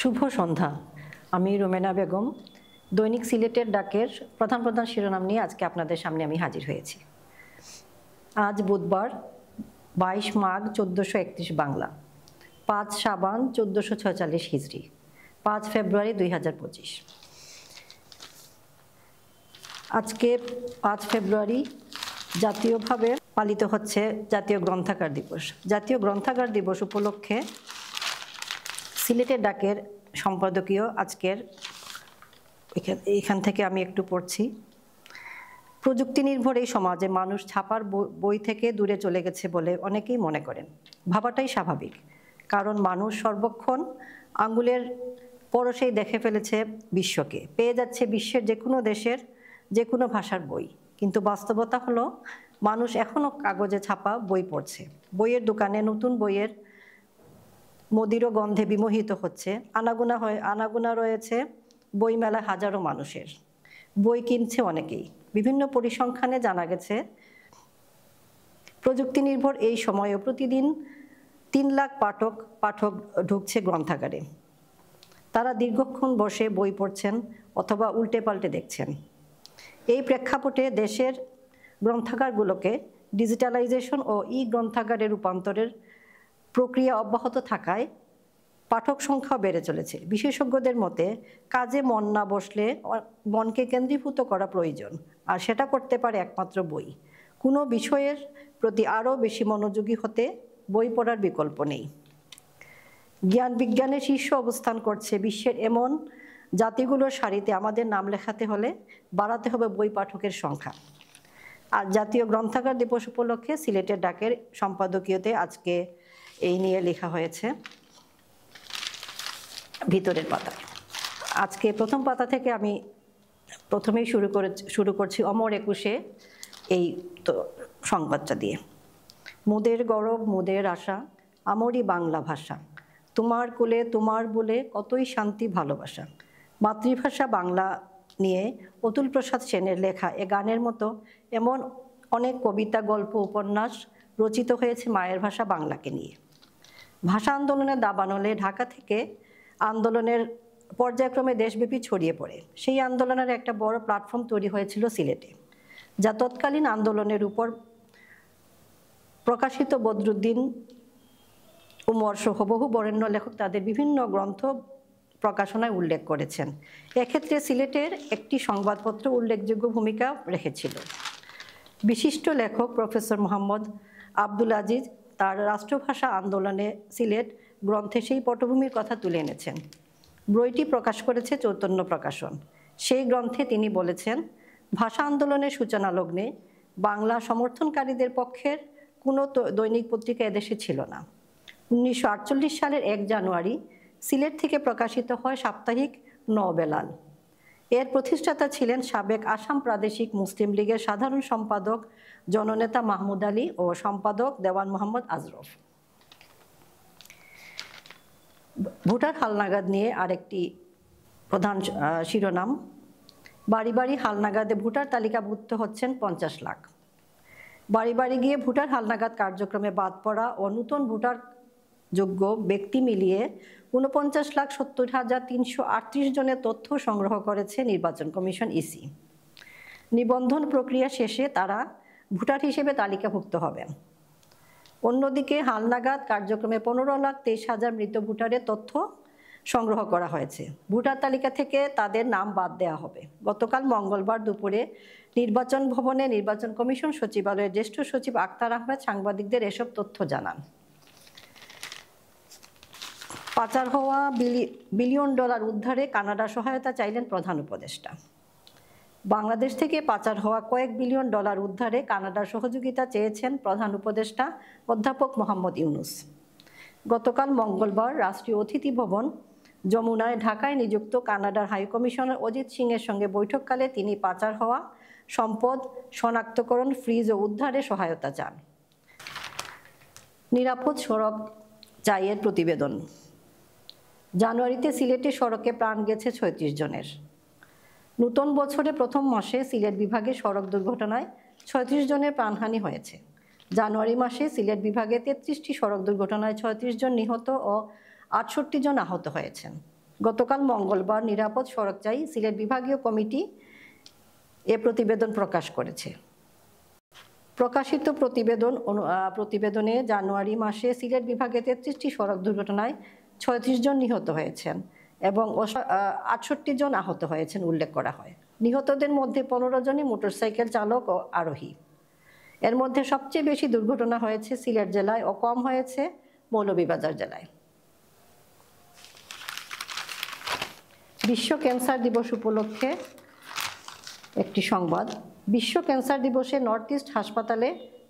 শুভ সন্ধ্যা। আমি রোমেনা বেগম দৈনিক সিলেটের ডাকের প্রধান প্রধান শিরোনাম নিয়ে আজকে আপনাদের সামনে আমি হাজির হয়েছি। আজ বুধবার 22 মাঘ 1431 বাংলা, 5 শাবান 1446 হিজরি, 5 ফেব্রুয়ারি 2025। আজকে 5 ফেব্রুয়ারি জাতীয়ভাবে পালিত হচ্ছে জাতীয় গ্রন্থাগার দিবস। জাতীয় গ্রন্থাগার দিবস উপলক্ষে সিলেটের ডাকের সম্পাদকীয় আজকের এখান থেকে আমি একটু পড়ছি। প্রযুক্তি নির্ভর এই সমাজে মানুষ ছাপার বই থেকে দূরে চলে গেছে বলে অনেকেই মনে করেন। ভাবাটাই স্বাভাবিক, কারণ মানুষ সর্বক্ষণ আঙ্গুলের পরশেই দেখে ফেলেছে বিশ্বকে, পেয়ে যাচ্ছে বিশ্বের যে কোনো দেশের যে কোনো ভাষার বই। কিন্তু বাস্তবতা হলো মানুষ এখনও কাগজে ছাপা বই পড়ছে। বইয়ের দোকানে নতুন বইয়ের মদির গন্ধে বিমোহিত হচ্ছে। আনাগোনা রয়েছে বইমেলা হাজারো মানুষের, বই কিনছে অনেকেই। বিভিন্ন পরিসংখ্যানে জানা গেছে প্রযুক্তি নির্ভর এই সময়েও প্রতিদিন 3 লাখ পাঠক ঢুকছে গ্রন্থাগারে। তারা দীর্ঘক্ষণ বসে বই পড়ছেন অথবা উল্টে পাল্টে দেখছেন। এই প্রেক্ষাপটে দেশের গ্রন্থাগারগুলোকে ডিজিটালাইজেশন ও গ্রন্থাগারে রূপান্তরের প্রক্রিয়া অব্যাহত থাকায় পাঠক সংখ্যা বেড়ে চলেছে। বিশেষজ্ঞদের মতে কাজে মন না বসলে মনকে কেন্দ্রীভূত করা প্রয়োজন, আর সেটা করতে পারে একমাত্র বই। কোনো বিষয়ের প্রতি আরও বেশি মনোযোগী হতে বই পড়ার বিকল্প নেই। জ্ঞান বিজ্ঞানের শীর্ষ অবস্থান করছে বিশ্বের এমন জাতিগুলোর সারিতে আমাদের নাম লেখাতে হলে বাড়াতে হবে বই পাঠকের সংখ্যা। আর জাতীয় গ্রন্থাগার দিবস উপলক্ষে সিলেটের ডাকের সম্পাদকীয়তে আজকে এই নিয়ে লেখা হয়েছে ভিতরের পাতায়। আজকে প্রথম পাতা থেকে আমি প্রথমেই শুরু করছি অমর একুশে এই তো সংবাদটা দিয়ে। মোদের গৌরব মোদের আশা, আমরই বাংলা ভাষা, তোমার কোলে তোমার বলে কতই শান্তি ভালোবাসা। মাতৃভাষা বাংলা নিয়ে অতুল প্রসাদ সেনের লেখা এ গানের মতো এমন অনেক কবিতা, গল্প, উপন্যাস রচিত হয়েছে মায়ের ভাষা বাংলাকে নিয়ে। ভাষা আন্দোলনের দাবানলে ঢাকা থেকে আন্দোলনের পর্যায়ক্রমে দেশব্যাপী ছড়িয়ে পড়ে। সেই আন্দোলনের একটা বড় প্ল্যাটফর্ম তৈরি হয়েছিল সিলেটে, যা তৎকালীন আন্দোলনের উপর প্রকাশিত বদরুদ্দিন উমর সহ বহু বরেণ্য লেখক তাদের বিভিন্ন গ্রন্থ প্রকাশনায় উল্লেখ করেছেন। এক্ষেত্রে সিলেটের একটি সংবাদপত্র উল্লেখযোগ্য ভূমিকা রেখেছিল। বিশিষ্ট লেখক প্রফেসর মোহাম্মদ আব্দুল আজিজ তার রাষ্ট্রভাষা আন্দোলনে সিলেট গ্রন্থে সেই পটভূমির কথা তুলে এনেছেন। বইটি প্রকাশ করেছে চৈতন্য প্রকাশন। সেই গ্রন্থে তিনি বলেছেন, ভাষা আন্দোলনের সূচনা লগ্নে বাংলা সমর্থনকারীদের পক্ষের কোনো দৈনিক পত্রিকা এদেশে ছিল না। 1948 সালের 1 জানুয়ারি সিলেট থেকে প্রকাশিত হয় সাপ্তাহিক নবেলাল। এর প্রতিষ্ঠাতা ছিলেন সাবেক আসাম প্রাদেশিক মুসলিম লীগের সাধারণ সম্পাদক জননেতা মাহমুদ আলী ও সম্পাদক দেওয়ান মোহাম্মদ আজরফ। ভোটার হালনাগাদ নিয়ে আরেকটি প্রধান শিরোনাম। বাড়ি বাড়ি হালনাগাদে ভোটার তালিকাভুক্ত হচ্ছেন 50 লাখ। বাড়ি বাড়ি গিয়ে ভোটার হালনাগাদ কার্যক্রমে বাদ পড়া ও নতুন ভোটার যোগ্য ব্যক্তি মিলিয়ে 49,70,338 জনের তথ্য সংগ্রহ করেছে নির্বাচন কমিশন ইসি। নিবন্ধন প্রক্রিয়া শেষে তারা ভোটার হিসেবে তালিকাভুক্ত হবেন। অন্যদিকে হালনাগাদ কার্যক্রমে 15,23,000 মৃত ভোটারের তথ্য সংগ্রহ করা হয়েছে। ভোটার তালিকা থেকে তাদের নাম বাদ দেওয়া হবে। গতকাল মঙ্গলবার দুপুরে নির্বাচন ভবনে নির্বাচন কমিশন সচিবালয়ের জ্যেষ্ঠ সচিব আক্তার আহমেদ সাংবাদিকদের এসব তথ্য জানান। পাচার হওয়া বিলিয়ন ডলার উদ্ধারে কানাডার সহায়তা চাইলেন প্রধান উপদেষ্টা। বাংলাদেশ থেকে পাচার হওয়া কয়েক বিলিয়ন ডলার উদ্ধারে কানাডার সহযোগিতা চেয়েছেন প্রধান উপদেষ্টা অধ্যাপক মোহাম্মদ ইউনুস। গতকাল মঙ্গলবার রাষ্ট্রীয় অতিথি ভবন যমুনায় ঢাকায় নিযুক্ত কানাডার হাইকমিশনার অজিত সিংয়ের সঙ্গে বৈঠককালে তিনি পাচার হওয়া সম্পদ শনাক্তকরণ, ফ্রিজ ও উদ্ধারে সহায়তা চান। নিরাপদ সড়ক চাইয়ের প্রতিবেদন। জানুয়ারিতে সিলেটে সড়কে প্রাণ গেছে 36 জনের। নতুন বছরে প্রথম মাসে সিলেট বিভাগে সড়ক দুর্ঘটনায় 36 জনের প্রাণহানি হয়েছে। জানুয়ারি মাসে সিলেট বিভাগে 33টি সড়ক দুর্ঘটনায় 36 জন নিহত ও 68 জন আহত হয়েছেন। গতকাল মঙ্গলবার নিরাপদ সড়ক চাই সিলেট বিভাগীয় কমিটি এ প্রতিবেদন প্রকাশ করেছে। প্রকাশিত প্রতিবেদনে জানুয়ারি মাসে সিলেট বিভাগে 33টি সড়ক দুর্ঘটনায় 36 জন নিহত হয়েছেন এবং 68 জন আহত হয়েছেন উল্লেখ করা হয়। নিহতদের মধ্যে 15 জনই মোটরসাইকেল চালক ও আরোহী। এর মধ্যে সবচেয়ে বেশি দুর্ঘটনা হয়েছে সিলেট জেলায় ও কম হয়েছে মৌলভীবাজার জেলায়। বিশ্ব ক্যান্সার দিবস উপলক্ষে একটি সংবাদ। বিশ্ব ক্যান্সার দিবসে নর্থ ইস্ট হাসপাতালে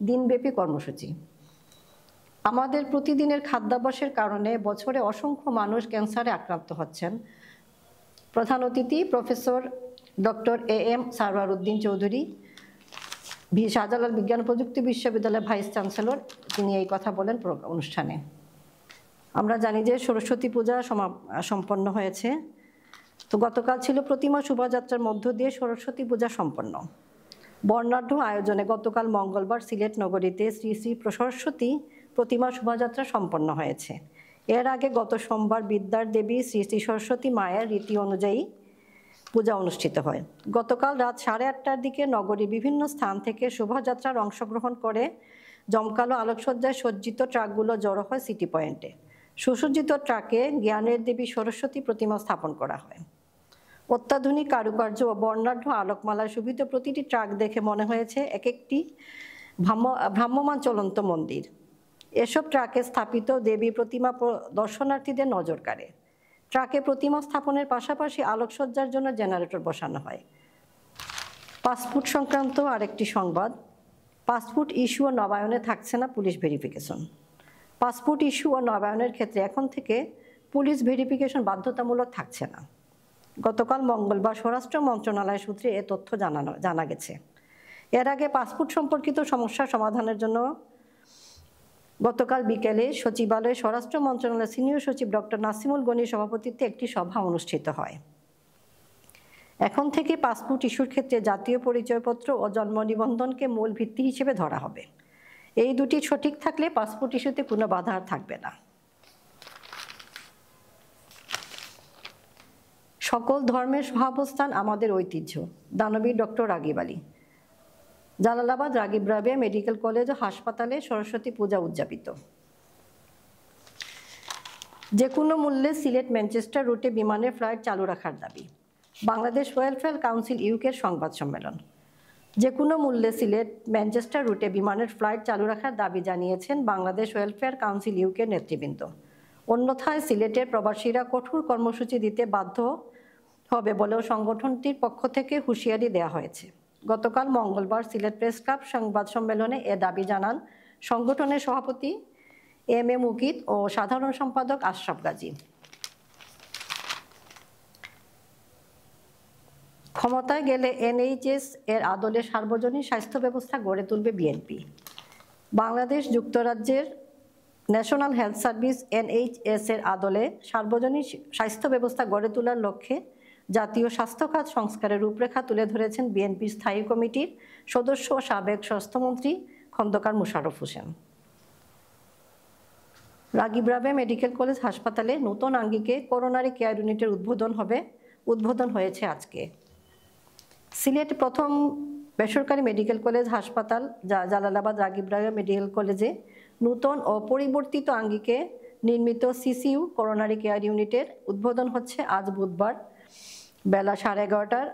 দিনব্যাপী কর্মসূচি। আমাদের প্রতিদিনের খাদ্যাভ্যাসের কারণে বছরে অসংখ্য মানুষ ক্যান্সারে আক্রান্ত হচ্ছেন। প্রধান অতিথি professor doctor AM Sarwar Uddin Chowdhury, Shahjalal বিজ্ঞান ও প্রযুক্তি বিশ্ববিদ্যালয়ের ভাইস চ্যান্সেলর, তিনি এই কথা বলেন অনুষ্ঠানে। আমরা জানি যে সরস্বতী পূজা সম্পন্ন হয়েছে। তো গতকাল ছিল প্রতিমা শোভাযাত্রার মধ্য দিয়ে সরস্বতী পূজা সম্পন্ন। বর্ণাঢ্য আয়োজনে গতকাল মঙ্গলবার সিলেট নগরীতে শ্রী শ্রী সরস্বতী প্রতিমা শোভাযাত্রা সম্পন্ন হয়েছে। এর আগে গত সোমবার বিদ্যার দেবী শ্রী শ্রী সরস্বতী মায়ের রীতি অনুযায়ী পূজা অনুষ্ঠিত হয়। গতকাল রাত 8:30টার দিকে নগরীর বিভিন্ন স্থান থেকে শোভাযাত্রার অংশগ্রহণ করে জমকালো আলোকসজ্জায় সজ্জিত ট্রাকগুলো জড়ো হয় সিটি পয়েন্টে। সুসজ্জিত ট্রাকে জ্ঞানের দেবী সরস্বতী প্রতিমা স্থাপন করা হয়। অত্যাধুনিক কারুকার্য ও বর্ণাঢ্য আলোকমালায় শোভিত প্রতিটি ট্রাক দেখে মনে হয়েছে এক একটি ভ্রাম্যমান চলন্ত মন্দির। এসব ট্রাকে স্থাপিত দেবী প্রতিমা দর্শনার্থীদের নজর কাড়ে। ট্রাকে প্রতিমা স্থাপনের পাশাপাশি আলোকসজ্জার জন্য জেনারেটর বসানো হয়। পাসপোর্ট সংক্রান্ত আরেকটি সংবাদ। পাসপোর্ট ইস্যু ও নবায়নে থাকছে না পুলিশ ভেরিফিকেশন। পাসপোর্ট ইস্যু ও নবায়নের ক্ষেত্রে এখন থেকে পুলিশ ভেরিফিকেশন বাধ্যতামূলক থাকছে না। গতকাল মঙ্গলবার স্বরাষ্ট্র মন্ত্রণালয় সূত্রে এ তথ্য জানা গেছে। এর আগে পাসপোর্ট সম্পর্কিত সমস্যা সমাধানের জন্য গতকাল বিকেলে সচিবালয়ে স্বরাষ্ট্র মন্ত্রণালয়ের সিনিয়র সচিব ডক্টর নাসিমুল গনির সভাপতিত্বে একটি সভা অনুষ্ঠিত হয়। এখন থেকে পাসপোর্ট ইস্যুর ক্ষেত্রে জাতীয় পরিচয়পত্র ও জন্ম নিবন্ধনকে মূল ভিত্তি হিসেবে ধরা হবে। এই দুটি সঠিক থাকলে পাসপোর্ট ইস্যুতে কোনো বাধা আর থাকবে না। সকল ধর্মের সহাবস্থান আমাদের ঐতিহ্য, দানবীর doctor Ragib Ali. Jalalabad Ragib Rabeya medical college ও হাসপাতালে সরস্বতী পূজা উদযাপিত। যে কোনো মূল্যে সিলেট ম্যানচেস্টার রুটে বিমানের ফ্লাইট চালু রাখার দাবি। বাংলাদেশ ওয়েলফেয়ার কাউন্সিল ইউকের সংবাদ সম্মেলন। যে কোনো মূল্যে সিলেট ম্যানচেস্টার রুটে বিমানের ফ্লাইট চালু রাখার দাবি জানিয়েছেন বাংলাদেশ ওয়েলফেয়ার কাউন্সিল ইউকের নেতৃবৃন্দ। অন্যথায় সিলেটের প্রবাসীরা কঠোর কর্মসূচি দিতে বাধ্য হবে বলেও সংগঠনটির পক্ষ থেকে হুঁশিয়ারি দেওয়া হয়েছে। গতকাল মঙ্গলবার সিলেট প্রেস ক্লাব সংবাদ সম্মেলনে এ দাবি জানান সংগঠনের সভাপতি MM মুকিত ও সাধারণ সম্পাদক আশরাফ গাজী। ক্ষমতায় গেলে NHS এর আদলে সার্বজনীন স্বাস্থ্য ব্যবস্থা গড়ে তুলবে বিএনপি। বাংলাদেশ যুক্তরাজ্যের ন্যাশনাল হেলথ সার্ভিস NHS এর আদলে সার্বজনীন স্বাস্থ্য ব্যবস্থা গড়ে তোলার লক্ষ্যে জাতীয় স্বাস্থ্য খাত সংস্কারের রূপরেখা তুলে ধরেছেন বিএনপির স্থায়ী কমিটির সদস্য ও সাবেক স্বাস্থ্যমন্ত্রী খন্দকার মোশাররফ হোসেন। রাগিব রাবেয়া মেডিকেল কলেজ হাসপাতালে নতুন আঙ্গিকে করোনারি কেয়ার ইউনিটের উদ্বোধন হয়েছে আজকে। সিলেট প্রথম বেসরকারি মেডিকেল কলেজ হাসপাতাল জালালাবাদ রাগিব রাবেয়া মেডিকেল কলেজে নতুন ও পরিবর্তিত আঙ্গিকে নির্মিত CCU করোনারি কেয়ার ইউনিটের উদ্বোধন হচ্ছে আজ বুধবার বেলা 11:30টায়।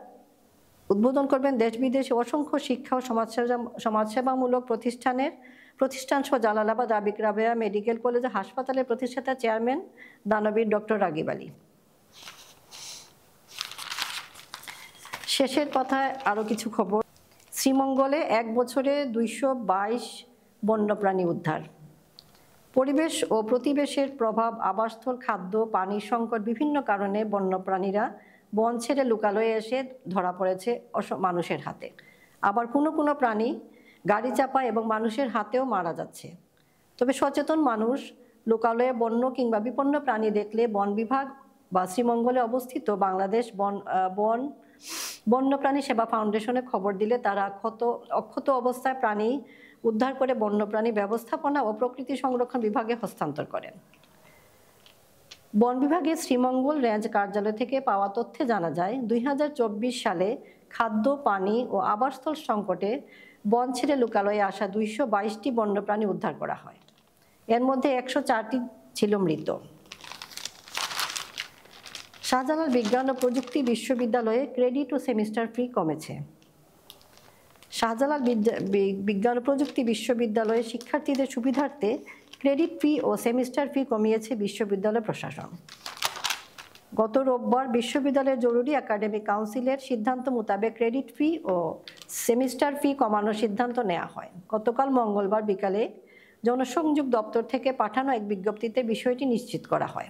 উদ্বোধন করবেন দেশ বিদেশে অসংখ্য শিক্ষা ও সমাজসেবামূলক প্রতিষ্ঠান সহ জালালাবাদ রাগিব রাবেয়া মেডিকেল কলেজ হাসপাতালের প্রতিষ্ঠাতা চেয়ারম্যান দানবীর ডক্টর রাগিব আলী। শেষের কথায় আরও কিছু খবর। শ্রীমঙ্গলে 1 বছরে 222 বন্যপ্রাণী উদ্ধার। পরিবেশ ও প্রতিবেশের প্রভাব, আবাসস্থল, খাদ্য, পানির সংকট, বিভিন্ন কারণে বন্যপ্রাণীরা বন ছেড়ে লোকালয়ে এসে ধরা পড়েছে মানুষের হাতে। আবার কোনো প্রাণী গাড়ি চাপা এবং মানুষের হাতেও মারা যাচ্ছে। তবে সচেতন মানুষ লোকালয়ে বন্য কিংবা বিপন্ন প্রাণী দেখলে বন বিভাগ বা শ্রীমঙ্গলে অবস্থিত বাংলাদেশ বন্যপ্রাণী সেবা ফাউন্ডেশনে খবর দিলে তারা অক্ষত অবস্থায় প্রাণী উদ্ধার করে বন্যপ্রাণী ব্যবস্থাপনা ও প্রকৃতি সংরক্ষণ বিভাগে হস্তান্তর করেন। বন বিভাগের শ্রীমঙ্গল রেঞ্জ কার্যালয় থেকে পাওয়া তথ্যে জানা যায় 2024 সালে খাদ্য, পানি ও আবাসস্থল সংকটে বন ছেড়ে লোকালয়ে আসা 222টি বন্যপ্রাণী উদ্ধার করা হয়। এর মধ্যে 104টি ছিল মৃত। শাহজালাল বিজ্ঞান ও প্রযুক্তি বিশ্ববিদ্যালয়ে ক্রেডিট ও সেমিস্টার ফি কমেছে। শাহজালাল বিজ্ঞান ও প্রযুক্তি বিশ্ববিদ্যালয়ে শিক্ষার্থীদের সুবিধার্থে ক্রেডিট ফি ও সেমিস্টার ফি কমিয়েছে বিশ্ববিদ্যালয় প্রশাসন। গত রোববার বিশ্ববিদ্যালয়ের জরুরি একাডেমিক কাউন্সিলের সিদ্ধান্ত মোতাবেক ক্রেডিট ফি ও সেমিস্টার ফি কমানোর সিদ্ধান্ত নেওয়া হয়। গতকাল মঙ্গলবার বিকালে জনসংযোগ দপ্তর থেকে পাঠানো এক বিজ্ঞপ্তিতে বিষয়টি নিশ্চিত করা হয়।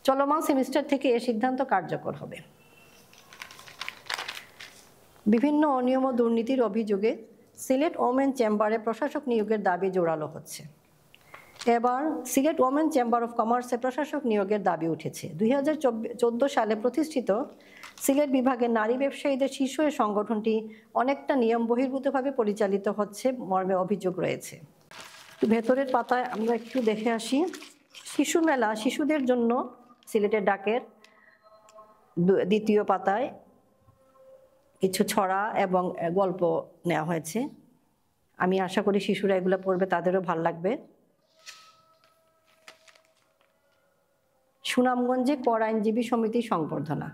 চলমান সেমিস্টার থেকে এ সিদ্ধান্ত কার্যকর হবে। বিভিন্ন অনিয়ম ও দুর্নীতির অভিযোগে সিলেট ওমেন চেম্বারে প্রশাসক নিয়োগের দাবি জোরালো হচ্ছে। এবার সিলেট ওমেন চেম্বার অফ কমার্সে প্রশাসক নিয়োগের দাবি উঠেছে। 2014 সালে প্রতিষ্ঠিত সিলেট বিভাগের নারী ব্যবসায়ীদের শীর্ষ এই সংগঠনটি অনেকটা নিয়ম বহির্ভূতভাবে পরিচালিত হচ্ছে মর্মে অভিযোগ রয়েছে। ভেতরের পাতায় আমরা একটু দেখে আসি। শিশু মেলা শিশুদের জন্য সিলেটের ডাকের দ্বিতীয় পাতায় কিছু ছড়া এবং গল্প নেওয়া হয়েছে। আমি আশা করি শিশুরা এগুলো পড়বে, তাদেরও ভালো লাগবে। সুনামগঞ্জে কর আইনজীবী সমিতি সংবর্ধনা।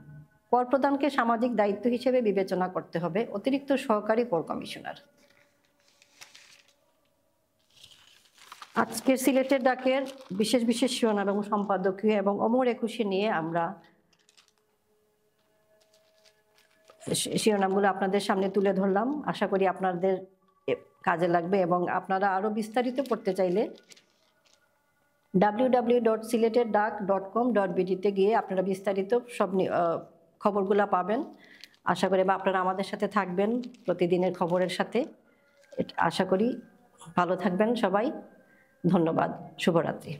কর প্রদানকে সামাজিক দায়িত্ব হিসেবে বিবেচনা করতে হবে, অতিরিক্ত সহকারী কর কমিশনার। আজকের সিলেটের ডাকের বিশেষ বিশেষ শিরোনাম এবং সম্পাদকীয় এবং অমর একুশে নিয়ে আমরা শিরোনামগুলো আপনাদের সামনে তুলে ধরলাম। আশা করি আপনাদের কাজে লাগবে এবং আপনারা আরও বিস্তারিত পড়তে চাইলে www.sileterdak.com.bd-তে গিয়ে আপনারা বিস্তারিত সব খবরগুলো পাবেন। আশা করি আপনারা আমাদের সাথে থাকবেন প্রতিদিনের খবরের সাথে। আশা করি ভালো থাকবেন সবাই। ধন্যবাদ। শুভরাত্রি।